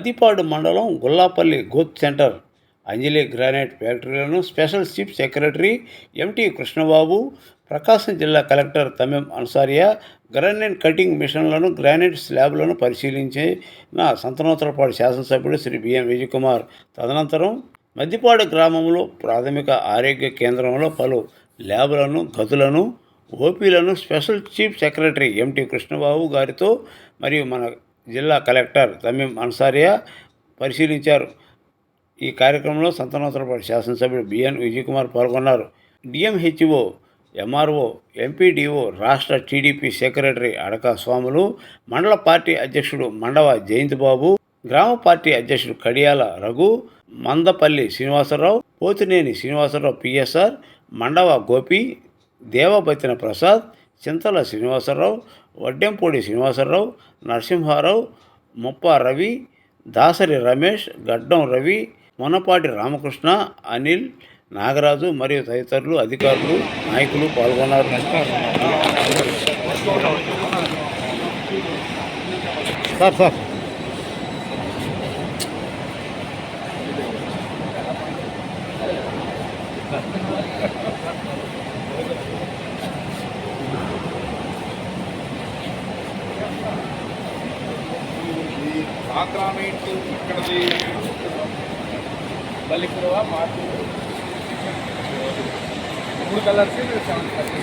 మద్దిపాడు మండలం గుల్లాపల్లి గోత్ centre Anjali granite ఫ్యాక్టరీలను special chief secretary MT Krishnababu, Prakasam జిల్లా collector Tameem Ansaria granite cutting మిషన్లను, గ్రానైట్ స్లాబ్లను పరిశీలించిన సంతనోత్తరపాడు శాసనసభ్యుడు శ్రీ బిఎన్ విజయకుమార్. తదనంతరం మద్దిపాడు గ్రామంలో ప్రాథమిక ఆరోగ్య కేంద్రంలో పలు ల్యాబ్లను, గదులను, ఓపీలను special chief secretary MT Krishnababu గారితో మరియు మన జిల్లా కలెక్టర్ తమీం అన్సారియా పరిశీలించారు. ఈ కార్యక్రమంలో సంతనోత్తరపాడు శాసనసభ్యుడు బిఎన్ విజయకుమార్ పాల్గొన్నారు. డిఎంహెచ్ఓ, ఎంఆర్ఓ, ఎంపీడీఓ, రాష్ట్ర టీడీపీ సెక్రటరీ అడకా స్వాములు, మండల పార్టీ అధ్యక్షుడు మండవ జయంతిబాబు, గ్రామ పార్టీ అధ్యక్షుడు కడియాల రఘు, మందపల్లి శ్రీనివాసరావు, పోతినేని శ్రీనివాసరావు పిఎస్ఆర్, మండవ గోపి, దేవబతిన ప్రసాద్, చింతల శ్రీనివాసరావు, వడ్డెంపూడి శ్రీనివాసరావు, నరసింహారావు, ముప్ప రవి, దాసరి రమేష్, గడ్డం రవి, మునపాటి రామకృష్ణ, అనిల్, నాగరాజు మరియు తదితరులు, అధికారులు, నాయకులు పాల్గొన్నారు. సార్ గ్రానైట్ ఇక్కడది బల్లిపురవ మార్పు 3 కలర్స్ 730.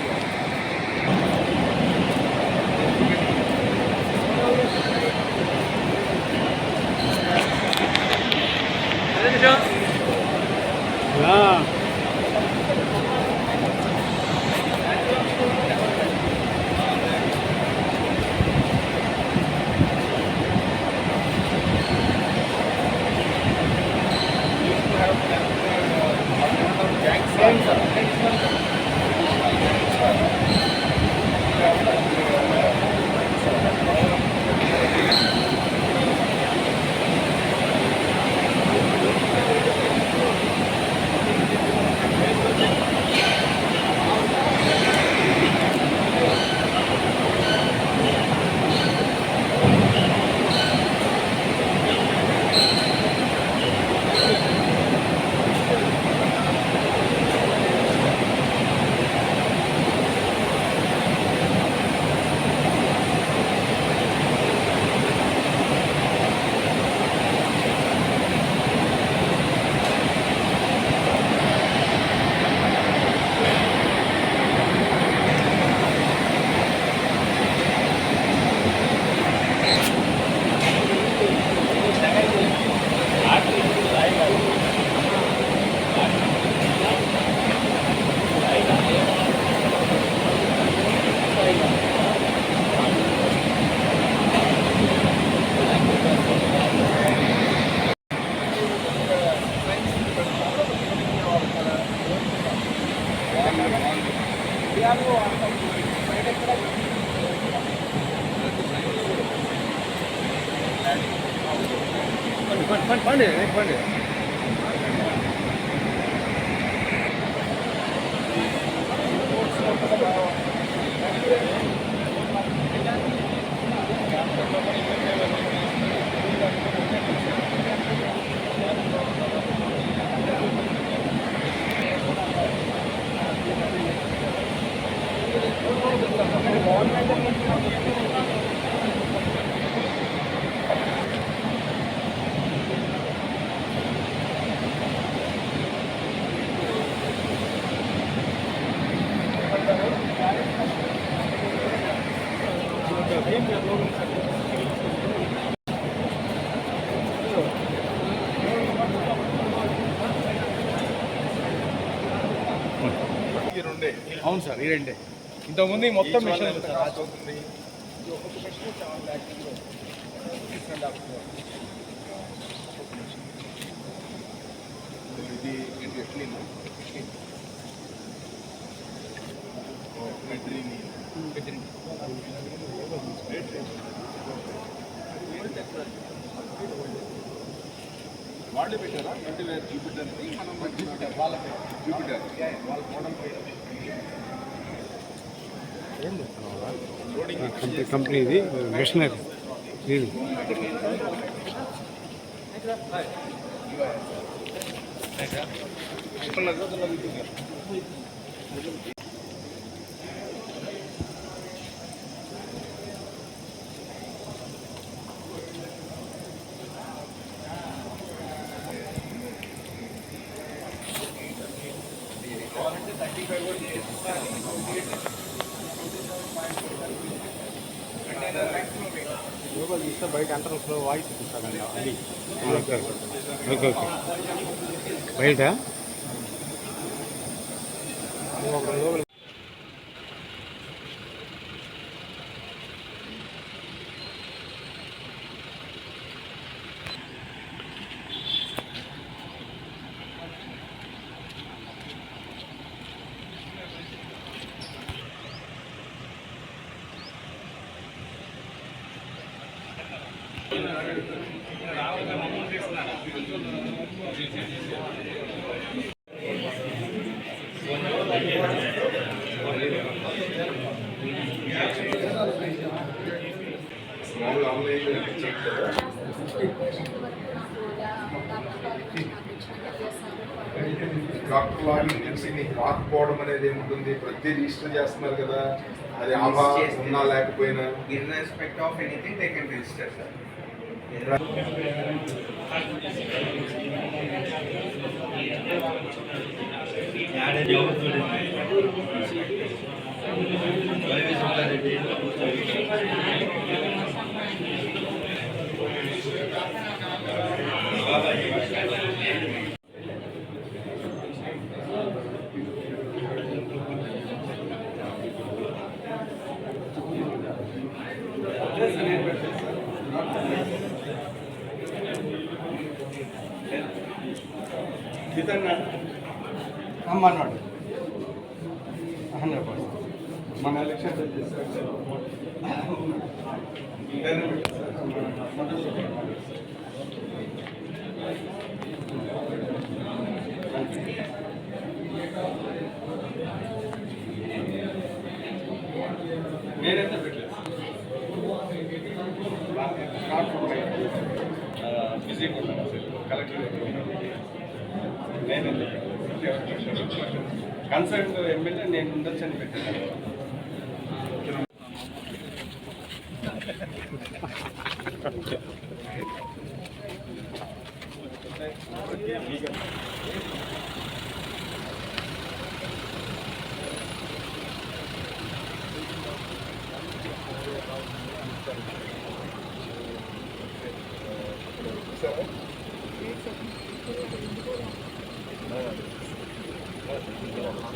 పండి అవును సార్, ఈ రెండే. ఇంతకుముందు మొత్తం మిషన్ అవుతుంది. వాళ్ళు పెట్టారా జూపిటర్ మనం జూపిటర్ వాళ్ళకి జూపిటర్ వాళ్ళ మోడల్ కంపెనీ ఇది మిషనరీ ఇది బయట ఎంట్రన్స్లో వాయిస్ ఇస్తాడండి అది ఓకే ఓకే ఓకే బయట ఒక 2 రోజులు డాక్టర్ లాగిన్ తెలిసి నీకు రాకపోవడం అనేది ఏముంటుంది, ప్రతి రిజిస్టర్ చేస్తున్నారు కదా, అది ఆభా ఉన్నా లేకపోయినా. Irrespective of anything, they can register, sir. అమ్మన్నాడు 100%. మన ఎలక్షన్ నేనైతే పెట్టలేదు బిజీగా ఉన్నాను కలెక్టర్ నేనైతే కన్సర్న్ ఎమ్మెల్యే నేను ఉండొచ్చని పెట్టాను.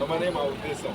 అమనే మా ఉద్దేశం.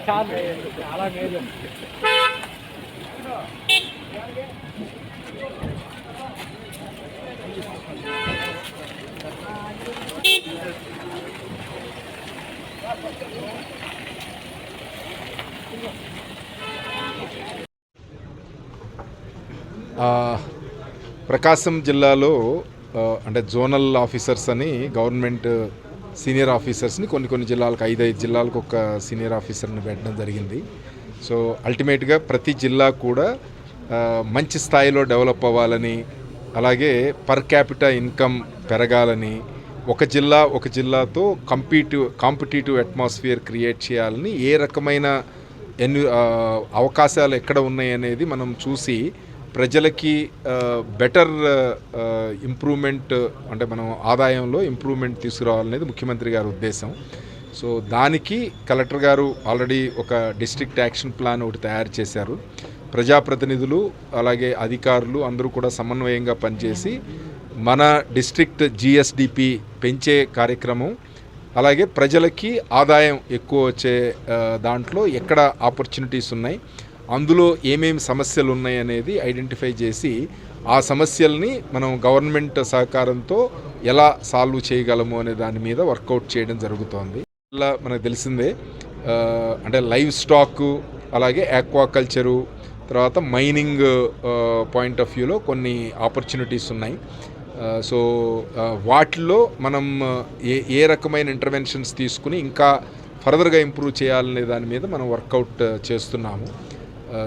చాలా మేలు. ప్రకాశం జిల్లాలో అంటే జోనల్ ఆఫీసర్స్ అని గవర్నమెంట్ సీనియర్ ఆఫీసర్స్ని కొన్ని జిల్లాలకు 5 జిల్లాలకు ఒక సీనియర్ ఆఫీసర్ని పెట్టడం జరిగింది. సో అల్టిమేట్గా ప్రతి జిల్లా కూడా మంచి స్థాయిలో డెవలప్ అవ్వాలని, అలాగే పర్ క్యాపిటల్ ఇన్కమ్ పెరగాలని, ఒక జిల్లాతో కాంపిటీటివ్ అట్మాస్ఫియర్ క్రియేట్ చేయాలని, ఏ రకమైన అవకాశాలు ఎక్కడ ఉన్నాయి అనేది మనం చూసి ప్రజలకి బెటర్ ఇంప్రూవ్మెంట్ అంటే మనం ఆదాయంలో ఇంప్రూవ్మెంట్ తీసుకురావాలనేది ముఖ్యమంత్రి గారి ఉద్దేశం. సో దానికి కలెక్టర్ గారు ఆల్రెడీ ఒక డిస్ట్రిక్ట్ యాక్షన్ ప్లాన్ ఒకటి తయారు చేశారు. ప్రజాప్రతినిధులు అలాగే అధికారులు అందరూ కూడా సమన్వయంగా పనిచేసి మన డిస్ట్రిక్ట్ జిఎస్డిపి పెంచే కార్యక్రమం, అలాగే ప్రజలకి ఆదాయం ఎక్కువ వచ్చే దాంట్లో ఎక్కడ ఆపర్చునిటీస్ ఉన్నాయి, అందులో ఏమేమి సమస్యలు ఉన్నాయి అనేది ఐడెంటిఫై చేసి ఆ సమస్యల్ని మనం గవర్నమెంట్ సహకారంతో ఎలా సాల్వ్ చేయగలము అనే దాని మీద వర్కౌట్ చేయడం జరుగుతోంది. ఇలా మనకు తెలిసిందే, అంటే లైవ్ స్టాకు అలాగే ఆక్వాకల్చరు తర్వాత మైనింగ్ పాయింట్ ఆఫ్ వ్యూలో కొన్ని ఆపర్చునిటీస్ ఉన్నాయి. సో వాటిల్లో మనం ఏ రకమైన ఇంటర్వెన్షన్స్ తీసుకుని ఇంకా ఫర్దర్గా ఇంప్రూవ్ చేయాలనే దాని మీద మనం వర్కౌట్ చేస్తున్నాము.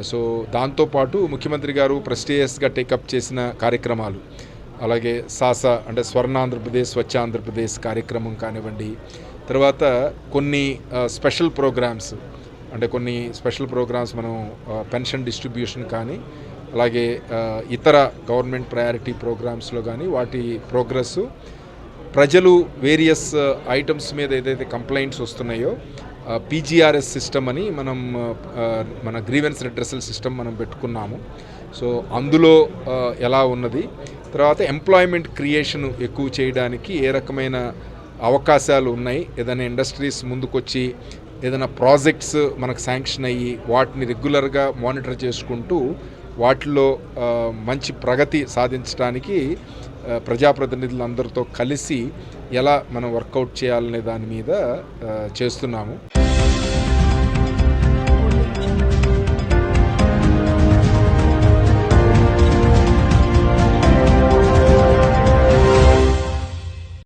సో దాంతోపాటు ముఖ్యమంత్రి గారు ప్రెస్టీజియస్గా టేకప్ చేసిన కార్యక్రమాలు, అలాగే సాసా అంటే స్వర్ణాంధ్రప్రదేశ్ స్వచ్ఛ ఆంధ్రప్రదేశ్ కార్యక్రమం కానివ్వండి, తర్వాత కొన్ని స్పెషల్ ప్రోగ్రామ్స్ అంటే కొన్ని స్పెషల్ ప్రోగ్రామ్స్ మనం పెన్షన్ డిస్ట్రిబ్యూషన్ కానీ అలాగే ఇతర గవర్నమెంట్ ప్రయారిటీ ప్రోగ్రామ్స్లో కానీ వాటి ప్రోగ్రెస్, ప్రజలు వేరియస్ ఐటమ్స్ మీద ఏదైతే కంప్లైంట్స్ వస్తున్నాయో పీజీఆర్ఎస్ సిస్టమ్ అని మనం మన గ్రీవెన్స్ రిడ్రెసల్ సిస్టమ్ మనం పెట్టుకున్నాము. సో అందులో ఎలా ఉన్నది, తర్వాత ఎంప్లాయ్మెంట్ క్రియేషన్ ఎక్కువ చేయడానికి ఏ రకమైన అవకాశాలు ఉన్నాయి, ఏదైనా ఇండస్ట్రీస్ ముందుకొచ్చి ఏదైనా ప్రాజెక్ట్స్ మనకు శాంక్షన్ అయ్యి వాటిని రెగ్యులర్గా మానిటర్ చేసుకుంటూ వాటిలో మంచి ప్రగతి సాధించడానికి ప్రజాప్రతినిధులందరితో కలిసి ఎలా మనం వర్కౌట్ చేయాలనే దాని మీద చేస్తున్నాము.